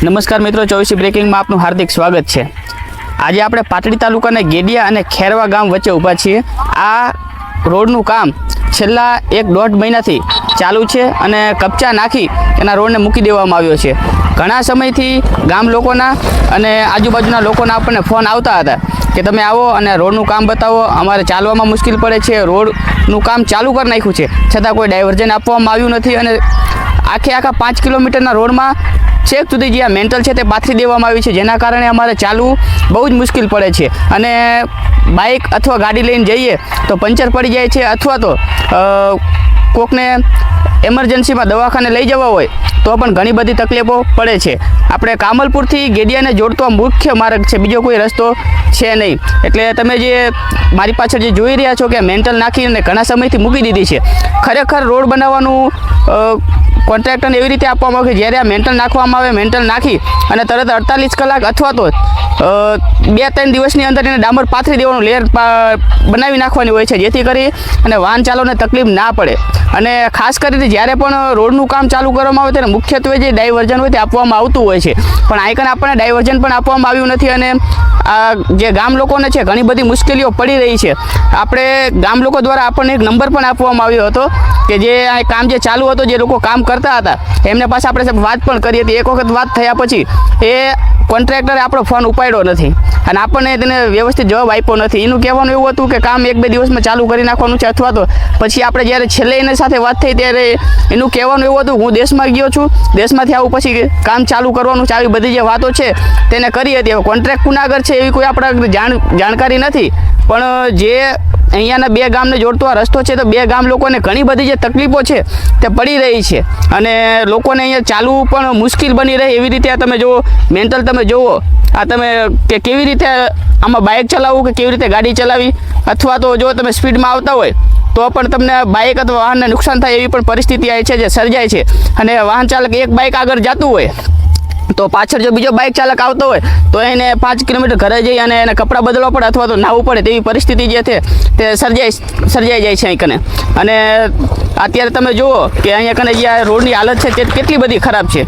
નમસ્કાર મિત્રો, 24 બ્રેકિંગમાં આપનું હાર્દિક સ્વાગત છે। આજે આપણે પાટડી તાલુકાના ગેડિયા અને ખેરવા ગામ વચ્ચે ઊભા છીએ। આ રોડનું કામ છેલ્લા 1-1.5 મહિનાથી ચાલુ છે અને કપચા નાખી એના રોડને મૂકી દેવામાં આવ્યો છે। ઘણા સમયથી ગામ લોકોના અને આજુબાજુના લોકોના આપણને ફોન આવતા હતા કે તમે આવો અને રોડનું કામ બતાવો, અમારે ચાલવામાં મુશ્કેલ પડે છે, રોડનું કામ ચાલુ કરી નાખ્યું છે છતાં કોઈ ડાયવર્ઝન આપવામાં આવ્યું નથી અને આખા 5 કિલોમીટરના રોડમાં છેક સુધી જે આ મેન્ટલ છે તે પાથરી દેવામાં આવી છે, જેના કારણે અમારે ચાલવું બહુ જ મુશ્કેલ પડે છે અને બાઇક અથવા ગાડી લઈને જઈએ તો પંચર પડી જાય છે અથવા તો કોકને એમરજન્સીમાં દવાખાને લઈ જવા હોય તો પણ ઘણી બધી તકલીફો પડે છે। આપણે કામલપુરથી ગેડિયાને જોડતો મુખ્ય માર્ગ છે, બીજો કોઈ રસ્તો છે નહીં। એટલે તમે જે મારી પાછળ જે જોઈ રહ્યા છો કે મેન્ટલ નાખીને ઘણા સમયથી મૂકી દીધી છે। ખરેખર રોડ બનાવવાનું કોન્ટ્રાક્ટરને એવી રીતે આપવામાં આવે કે જ્યારે આ મેન્ટલ નાખવામાં આવે, મેન્ટલ નાખી અને તરત 48 કલાક અથવા તો 2-3 દિવસની અંદર એને ડામર પાથરી દેવાનું, લેયર બનાવી નાખવાની હોય છે, જેથી કરી અને વાહન ચાલકોને તકલીફ ના પડે। અને ખાસ કરીને જ્યારે પણ રોડનું કામ ચાલુ કરવામાં આવે ત્યારે મુખ્યત્વે જે ડાયવર્ઝન હોય તે આપવામાં આવતું હોય છે, પણ આઈકન આપણને ડાયવર્ઝન પણ આપવામાં આવ્યું નથી અને આ જે ગામ લોકોને છે ઘણી બધી મુશ્કેલીઓ પડી રહી છે। આપણે ગામ લોકો દ્વારા આપણને એક નંબર પણ આપવામાં આવ્યો હતો કે જે આ કામ જે ચાલુ હતો, જે લોકો કામ કરતા હતા એમને પાસે આપણે વાત પણ કરી હતી। એક વખત વાત થયા પછી એ કોન્ટ્રાક્ટરે આપણો ફોન ઉપાડ્યો નથી અને આપણને તેને વ્યવસ્થિત જવાબ આપ્યો નથી। એનું કહેવાનું એવું હતું કે કામ 1-2 દિવસમાં ચાલુ કરી નાખવાનું છે અથવા તો પછી આપણે જ્યારે છેલ્લે એની સાથે વાત થઈ ત્યારે એનું કહેવાનું એવું હતું હું દેશમાં ગયો છું, દેશમાંથી આવું પછી કામ ચાલુ કરવાનું છે, આવી બધી જે વાતો છે તેને કરી હતી। હવે કોન્ટ્રાક્ટ કુનાગર છે એવી કોઈ આપણે જાણકારી નથી, પણ જે અહીંયાના 2 ગામને જોડતો આ રસ્તો છે તો 2 ગામ લોકોને ઘણી બધી જે તકલીફો છે તે પડી રહી છે અને લોકોને અહીંયા ચાલવું પણ મુશ્કેલ બની રહે એવી રીતે આ તમે જુઓ મેન્ટલ તમે જુઓ આ તમે કે કેવી રીતે આમાં બાઇક ચલાવવું કે કેવી રીતે ગાડી ચલાવી અથવા તો જો તમે સ્પીડમાં આવતા હોય તો પણ તમને બાઇક અથવા વાહનને નુકસાન થાય એવી પણ પરિસ્થિતિ આવી છે જે સર્જાય છે અને વાહન ચાલક એક બાઇક આગળ જતું હોય તો પાછળ જો બીજો બાઇક ચાલક આવતો હોય તો એને 5 કિલોમીટર ઘરે જઈ અને એને કપડાં બદલવા પડે અથવા તો નાહવું પડે તેવી પરિસ્થિતિ જે છે તે સર્જાઈ જાય છે અહીં કને। અને અત્યારે તમે જુઓ કે અહીંયા કને જે આ રોડની હાલત છે તે કેટલી બધી ખરાબ છે,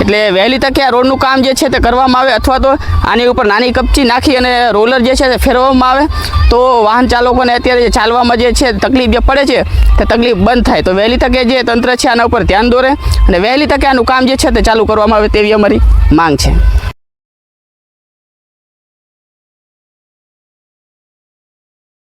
એટલે વહેલી તકે આ રોડનું કામ જે છે તે કરવામાં આવે અથવા તો આની ઉપર નાની કપચી નાખી અને રોલર જે છે તે ફેરવવામાં આવે તો વાહન ચાલકોને અત્યારે જે ચાલવામાં જે છે તકલીફ જે પડે છે તે તકલીફ બંધ થાય। તો વહેલી તકે જે તંત્ર છે આના ઉપર ધ્યાન દોરે અને વહેલી તકે આનું કામ જે છે તે ચાલુ કરવામાં આવે તેવી અમારી માંગ છે।